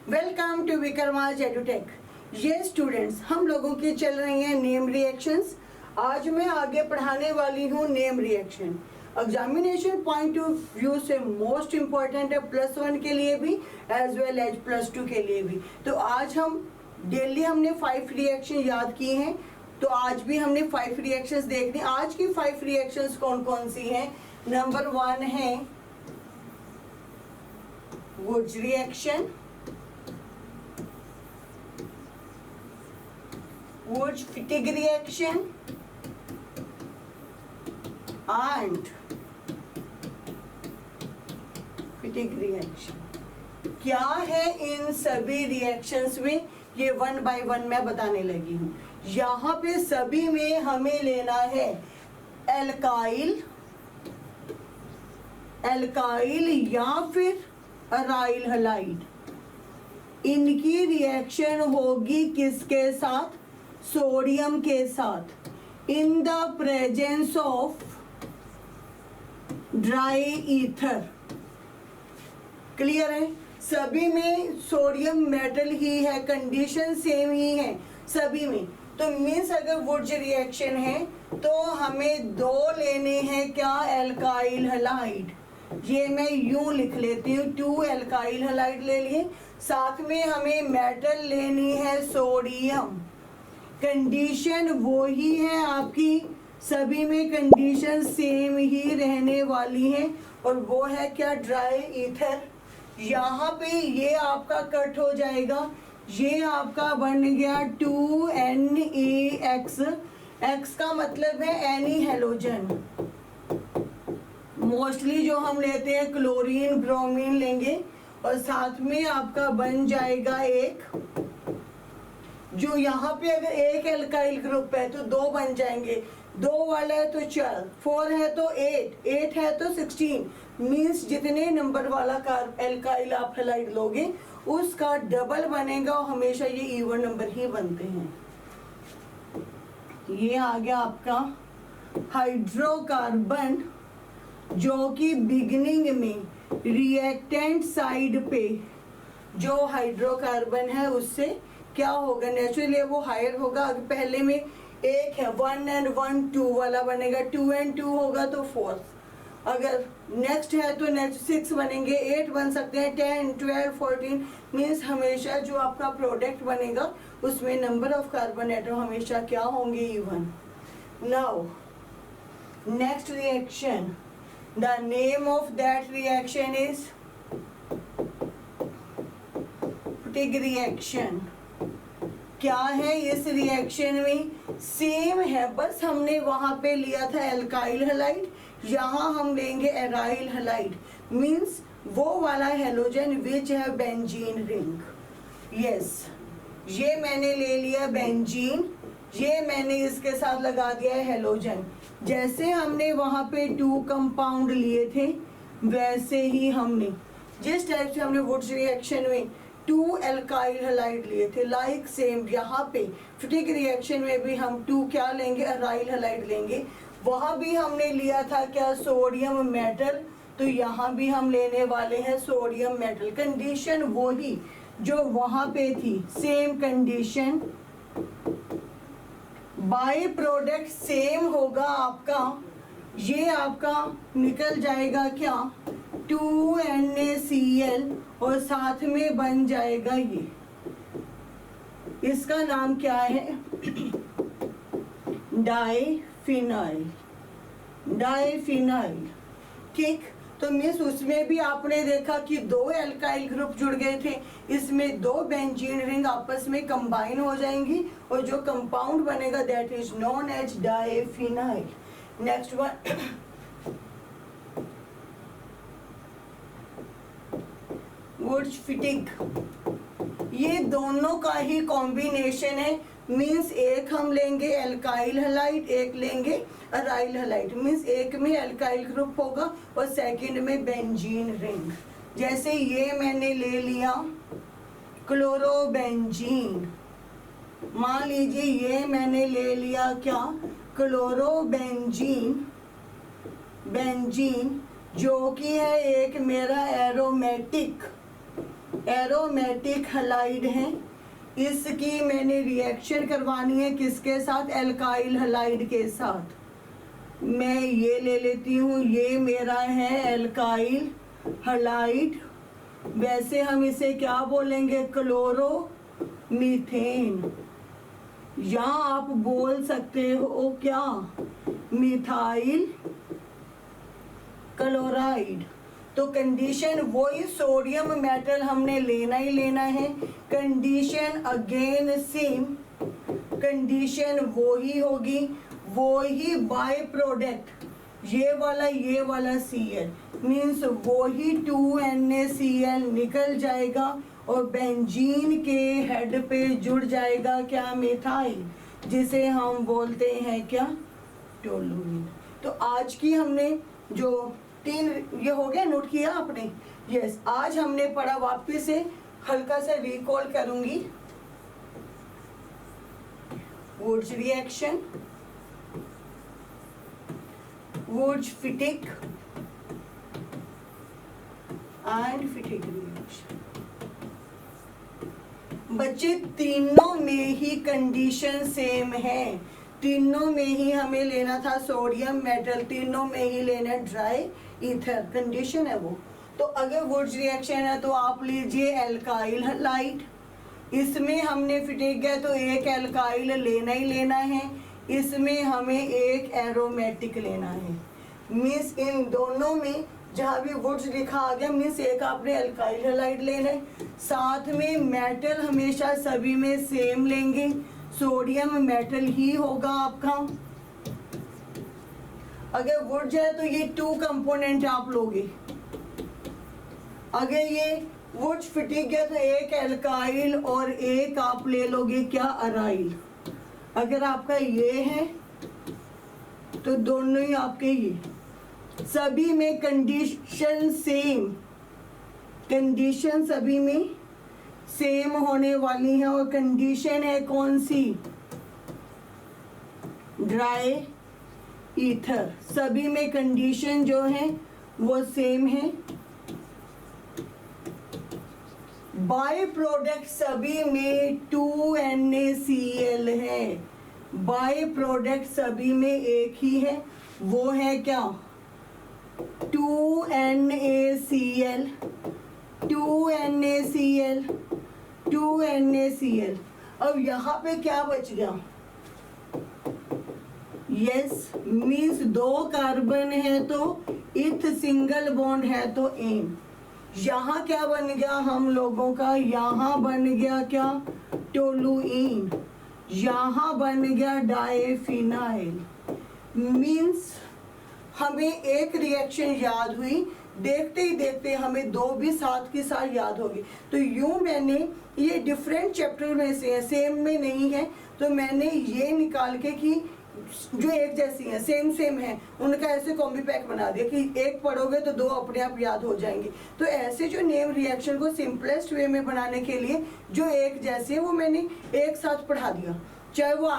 Welcome to Vikrama's edutech. ये students, हम लोगों की चल रही हैं नेम रिएक्शंस। आज मैं आगे पढ़ाने वाली हूँ name reaction. Examination point of view से मोस्ट इम्पॉर्टेंट है, +1 के लिए भी एज वेल एज +2 के लिए भी। तो आज हम डेली हमने 5 रिएक्शन याद किए हैं, तो आज भी हमने 5 रिएक्शंस देखने। आज की 5 रिएक्शंस कौन कौन सी हैं? नंबर 1 है Wurtz reaction, Wurtz-Fittig reaction and Fittig reaction। क्या है इन सभी रिएक्शंस में, ये 1 बाय 1 मैं बताने लगी हूँ। यहाँ पे सभी में हमें लेना है एल्काइल या फिर अराइल हलाइड। इनकी रिएक्शन होगी किसके साथ? सोडियम के साथ। In the presence of dry ether. Clear है? सभी में सोडियम मेटल ही है, कंडीशन सेम ही है सभी में। तो मीन्स अगर वुड्स रिएक्शन है तो हमें 2 लेने हैं, क्या? Alkyl halide. ये मैं यूं लिख लेती हूँ, 2 एल्काइल हलाइड ले लिए। साथ में हमें मेटल लेनी है सोडियम। कंडीशन वो ही है आपकी, सभी में कंडीशन सेम ही रहने वाली है, और वो है क्या? Dry ether. यहाँ पे ये आपका कट हो जाएगा, ये आपका बन गया 2NaX। X का मतलब है एनी हेलोजन। मोस्टली जो हम लेते हैं क्लोरीन ब्रोमीन लेंगे, और साथ में आपका बन जाएगा एक, जो यहाँ पे अगर एक एल्काइल ग्रुप है तो 2 बन जाएंगे, 2 वाला है तो 4, 4 है तो 8 है तो 16। मीन्स जितने नंबर वाला एल्काइल आप हलाइड लोगे उसका डबल बनेगा, और हमेशा ये इवन नंबर ही बनते हैं। ये आ गया आपका हाइड्रोकार्बन, जो कि बिगिनिंग में रिएक्टेंट साइड पे जो हाइड्रोकार्बन है उससे क्या होगा? नेचुरली वो हायर होगा। अगर पहले में एक है 1 and 1 2 वाला बनेगा, 2 and 2 होगा तो 4। अगर नेक्स्ट है तो नेक्स्ट 6 बनेंगे, 8 बन सकते हैं, 10 12 14। मीन्स हमेशा जो आपका प्रोडक्ट बनेगा उसमें नंबर ऑफ कार्बन एटम हमेशा क्या होंगे? Even. Now next reaction, the name of that reaction is Fittig reaction. क्या है इस रिएक्शन में? सेम है, बस हमने वहां पे लिया था एल्काइल हलाइड, यहाँ हम लेंगे एराइल हलाइड। मीन्स वो वाला हेलोजन विच है बेंजीन रिंग। यस, ये मैंने ले लिया बेंजीन, ये मैंने इसके साथ लगा दिया है हेलोजन। जैसे हमने वहां पे 2 कंपाउंड लिए थे, वैसे ही हमने जिस टाइप से हमने वुड्स रिएक्शन में 2 एल्काइल हलाइड लिए थे, लाइक सेम यहाँ पे फिटिग रिएक्शन में भी हम 2 क्या लेंगे? अराइल हलाइड लेंगे। वहाँ भी हमने लिया था क्या? Sodium metal. तो यहाँ भी हम लेने वाले हैं सोडियम मेटल। कंडीशन वो ही जो वहाँ पे थी, same condition. By product same होगा आपका, ये आपका निकल जाएगा क्या? 2NaCl, और साथ में बन जाएगा ये, इसका नाम क्या है? डाइफिनाइल। ठीक, तो मिस उसमें भी आपने देखा कि 2 एल्काइल ग्रुप जुड़ गए थे, इसमें 2 बेंजीन रिंग आपस में कंबाइन हो जाएंगी, और जो कंपाउंड बनेगा that is known as diphenyl. Next one, Wurtz Fittig. ये दोनों का ही कॉम्बिनेशन है। मीन्स एक हम लेंगे एल्काइल हलाइड, एक लेंगे अराइल हलाइड। मीन्स एक में एल्काइल ग्रुप होगा और सेकंड में बेंजीन रिंग। जैसे ये मैंने ले लिया क्लोरोबेंजीन, मान लीजिए ये मैंने ले लिया क्या? क्लोरोबेंजीन, बेंजीन, जो कि है एक मेरा एरोमेटिक एरोमेटिक हलाइड है, इसकी मैंने रिएक्शन करवानी है किसके साथ, एल्काइल हलाइड के साथ। मैं ये ले लेती हूँ, ये मेरा है एल्काइल हलाइड, वैसे हम इसे क्या बोलेंगे, क्लोरो मीथेन, या आप बोल सकते हो क्या, मिथाइल क्लोराइड। तो कंडीशन वही, सोडियम मेटल हमने लेना ही लेना है, कंडीशन अगेन सेम, कंडीशन वही होगी, वही बाय प्रोडक्ट, ये वाला Cl मीन्स वही 2NaCl निकल जाएगा और बेंजीन के हेड पे जुड़ जाएगा क्या, मिथाइल, जिसे हम बोलते हैं क्या, टोलुइन। तो आज की हमने जो 3, ये हो गया, नोट किया आपने, यस। आज हमने पढ़ा, वापस से हल्का सा रिकॉल करूंगी, वुड्स रिएक्शन, वुड्स-फिटिक एंड फिटिक रिएक्शन। बच्चे तीनों में ही कंडीशन सेम है, तीनों में ही हमें लेना था सोडियम मेटल, तीनों में ही लेना ड्राई ईथर, कंडीशन है वो। तो अगर वुड्स रिएक्शन है तो आप लीजिए एल्काइल हलाइड, इसमें हमने फिटिक गया तो एक एल्काइल लेना ही लेना है, इसमें हमें एक एरोमेटिक लेना है, मीन्स इन दोनों में जहाँ भी वुड्स लिखा आ गया मीन्स एक आपने एल्काइल हलाइड लेना है, साथ में मेटल हमेशा सभी में सेम लेंगे, सोडियम मेटल ही होगा आपका। अगर वुड है तो ये 2 कंपोनेंट आप लोगे, अगर ये वुड फिटिक है तो एक एल्काइल और एक आप ले लोगे क्या, अराइल। अगर आपका ये है तो दोनों ही आपके ये, सभी में कंडीशन सेम, कंडीशन सभी में सेम होने वाली है, और कंडीशन है कौन सी, ड्राई ईथर, सभी में कंडीशन जो है वो सेम है। बाय प्रोडक्ट सभी में 2NaCl है, बाय प्रोडक्ट सभी में एक ही है, वो है क्या, 2NaCl, 2NaCl, 2NaCl। अब यहाँ पे क्या बच गया, यस, मीन्स 2 कार्बन है तो इथ सिंगल बॉन्ड है तो एन। यहाँ क्या बन गया हम लोगों का, यहाँ बन गया क्या, टोलुइन, यहाँ बन गया डाइफिनाइल। मीन्स हमें एक रिएक्शन याद हुई, देखते ही देखते हमें 2 भी साथ के साथ याद होगी। तो यूं मैंने ये डिफरेंट चैप्टर में से है, सेम में नहीं है, तो मैंने ये निकाल के कि जो एक जैसी है, सेम है, उनका ऐसे कॉम्बी पैक बना दिया कि एक पढ़ोगे तो 2 अपने आप याद हो जाएंगे। तो ऐसे जो नेम रिएक्शन को सिंपलेस्ट वे में बनाने के लिए जो एक जैसे है वो मैंने एक साथ पढ़ा दिया, चाहे वो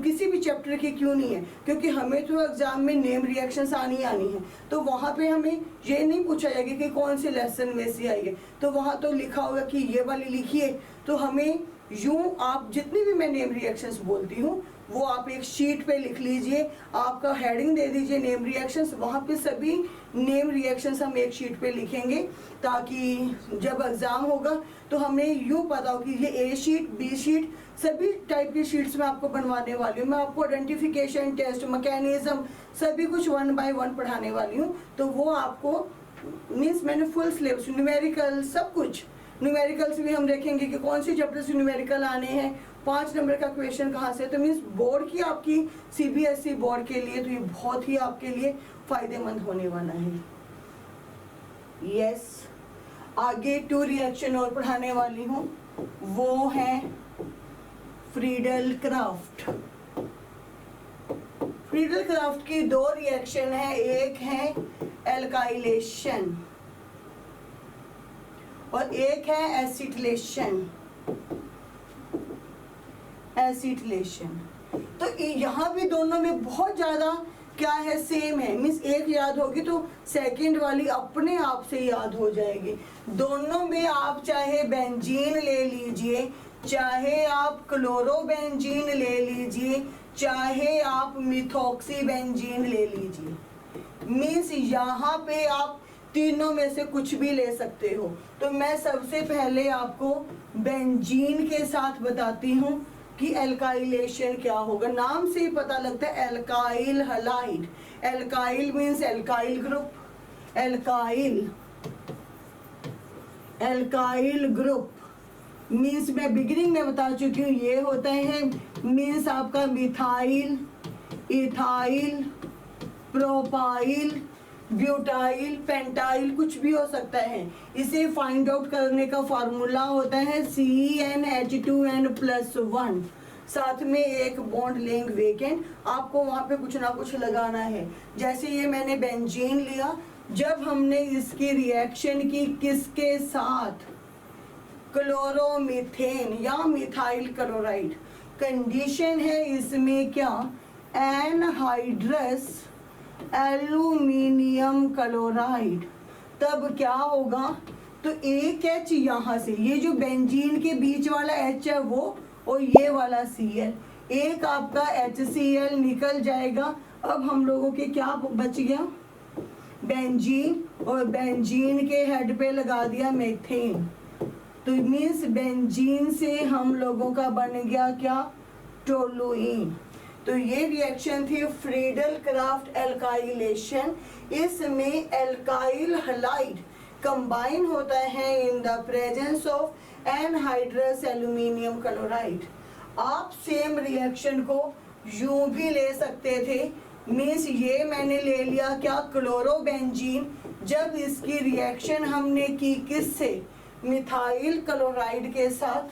किसी भी चैप्टर की क्यों नहीं है, क्योंकि हमें तो एग्जाम में नेम रिएक्शंस आनी है, तो वहाँ पे हमें ये नहीं पूछा जाएगा कि कौन से लेसन में से आई है, तो वहाँ तो लिखा होगा कि ये वाली लिखिए। तो हमें यूं, आप जितनी भी मैं नेम रिएक्शंस बोलती हूँ वो आप एक शीट पे लिख लीजिए, आपका हेडिंग दे दीजिए नेम रिएक्शंस, वहाँ पे सभी नेम रिएक्शंस हम एक शीट पे लिखेंगे, ताकि जब एग्जाम होगा तो हमें यूं पता हो कि ये ए शीट, बी शीट, सभी टाइप की शीट्स में आपको बनवाने वाली हूँ। मैं आपको आइडेंटिफिकेशन, टेस्ट, मैकेनिज्म सभी कुछ 1 by 1 पढ़ाने वाली हूँ, तो वो आपको मीन्स मैंने फुल सिलेबस, न्यूमेरिकल, सब कुछ, न्यूमेरिकल्स भी हम देखेंगे कि कौन सी चैप्टर से न्यूमेरिकल आने हैं, 5 नंबर का क्वेश्चन कहाँ से, तो मीन्स बोर्ड की, आपकी CBSE बोर्ड के लिए तो ये बहुत ही आपके लिए फायदेमंद होने वाला है। यस, आगे 2 रिएक्शन और पढ़ाने वाली हूँ, वो है फ्रीडल क्राफ्ट। फ्रीडल क्राफ्ट की 2 रिएक्शन है, एक है एल्काइलेशन और एक है एसिटिलेशन। एसिटिलेशन तो यहाँ भी दोनों में बहुत ज़्यादा क्या है, सेम है, मीन्स एक याद होगी तो सेकंड वाली अपने आप से याद हो जाएगी। दोनों में आप चाहे बेंजीन ले लीजिए, चाहे आप क्लोरोबेंजीन ले लीजिए, चाहे आप मिथॉक्सी बेंजीन ले लीजिए, मीन्स यहाँ पे आप तीनों में से कुछ भी ले सकते हो। तो मैं सबसे पहले आपको बेंजीन के साथ बताती हूँ कि एल्काइलेशन क्या होगा। नाम से ही पता लगता है alkyl halide. Alkyl means alkyl group, alkyl group means मैं बिगिनिंग में बता चुकी हूँ, ये होता है मीन्स आपका methyl, ethyl, propyl, butyl, pentyl, कुछ भी हो सकता है। इसे फाइंड आउट करने का फार्मूला होता है CnH2n+1, साथ में एक बॉन्ड लिंक वेकेंट, आपको वहाँ पे कुछ ना कुछ लगाना है। जैसे ये मैंने बेंजीन लिया, जब हमने इसकी रिएक्शन की किसके साथ, क्लोरोमीथेन या मिथाइल क्लोराइड, कंडीशन है इसमें क्या, एनहाइड्रस एल्यूमिनियम क्लोराइड, तब क्या होगा, तो एक H यहाँ से, ये जो बेंजीन के बीच वाला H है वो, और ये वाला Cl, एक आपका HCl निकल जाएगा। अब हम लोगों के क्या बच गया, बेंजीन, और बेंजीन के हेड पे लगा दिया मेथेन, तो मीन्स बेंजीन से हम लोगों का बन गया क्या, टोलुइन। तो ये रिएक्शन थी फ्रीडल क्राफ्ट एल्काइलेशन। इसमें एल्काइल हलाइड कंबाइन होता है in the presence of anhydrous aluminium chloride. आप सेम रिएक्शन को यूं भी ले सकते थे, मीन्स ये मैंने ले लिया क्या, क्लोरोबेंजीन, जब इसकी रिएक्शन हमने की किससे, मिथाइल क्लोराइड के साथ,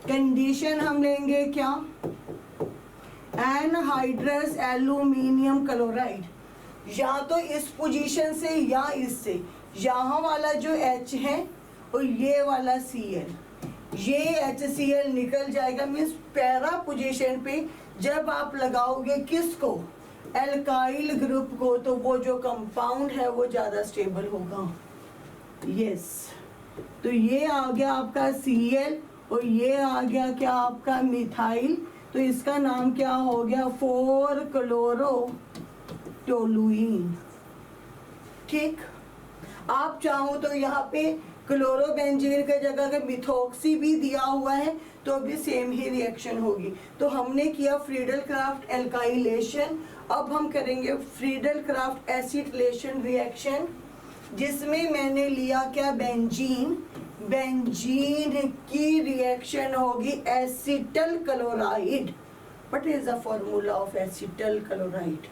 कंडीशन हम लेंगे क्या, एनहाइड्रस एल्यूमिनियम क्लोराइड, या तो इस पोजीशन से या इससे, यहाँ वाला जो H है और ये वाला Cl, ये HCl निकल जाएगा, मीन्स पैरा पोजीशन पे जब आप लगाओगे किसको, एल्काइल ग्रुप को, तो वो जो कंपाउंड है वो ज़्यादा स्टेबल होगा। यस, तो ये आ गया आपका Cl और ये आ गया क्या आपका मिथाइल, तो इसका नाम क्या हो गया, 4-क्लोरो-टोलुइन। ठीक, आप चाहो तो यहाँ पे क्लोरोबेंजीन की जगह अगर मिथॉक्सी भी दिया हुआ है तो भी सेम ही रिएक्शन होगी। तो हमने किया फ्रीडल क्राफ्ट एल्काइलेशन, अब हम करेंगे फ्रीडल क्राफ्ट एसिटिलेशन रिएक्शन, जिसमें मैंने लिया क्या, बेंजीन, बेंजीन की रिएक्शन होगी acetyl chloride. What is the formula of acetyl chloride,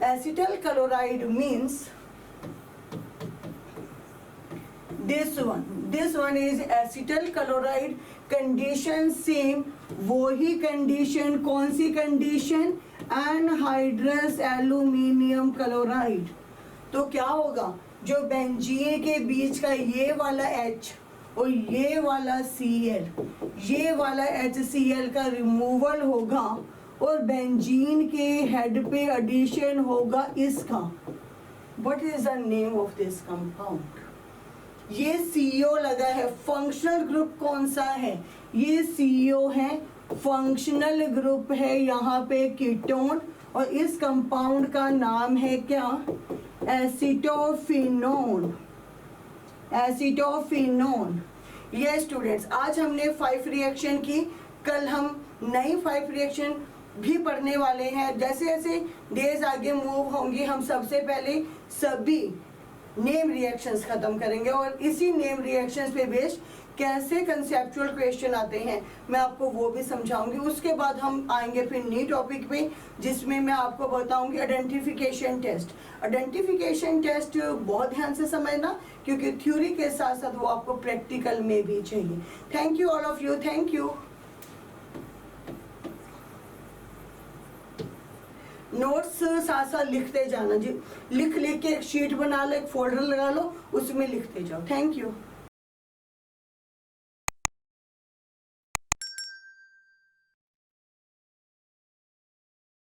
acetyl chloride means this one is acetyl chloride, condition same, वही कंडीशन, कौन सी कंडीशन, एनहाइड्रस एल्यूमिनियम क्लोराइड। तो क्या होगा, जो बेंजीन के बीच का ये वाला H और ये वाला Cl, ये वाला HCl का रिमूवल होगा और बेंजीन के हेड पे एडिशन होगा इसका। What is the name of this compound, ये CO लगा है, फंक्शनल ग्रुप कौन सा है, ये CO है, फंक्शनल ग्रुप है यहाँ पे कीटोन, और इस कंपाउंड का नाम है क्या, एसिटोफिनोन, एसिटोफिनोन। ये स्टूडेंट्स, आज हमने 5 रिएक्शन की, कल हम नई 5 रिएक्शन भी पढ़ने वाले हैं। जैसे जैसे डेज आगे मूव होंगी, हम सबसे पहले सभी नेम रिएक्शंस खत्म करेंगे और इसी नेम रिएक्शंस पे बेस्ड कैसे कंसेप्चुअल क्वेश्चन आते हैं मैं आपको वो भी समझाऊंगी। उसके बाद हम आएंगे फिर नई टॉपिक पे, जिसमें मैं आपको बताऊंगी आइडेंटिफिकेशन टेस्ट। आइडेंटिफिकेशन टेस्ट बहुत ध्यान से समझना, क्योंकि थ्योरी के साथ साथ वो आपको प्रैक्टिकल में भी चाहिए। Thank you all of you, thank you. Notes साथ साथ लिखते जाना जी, लिख लिख के एक शीट बना लो, एक फोल्डर लगा लो, उसमें लिखते जाओ। Thank you.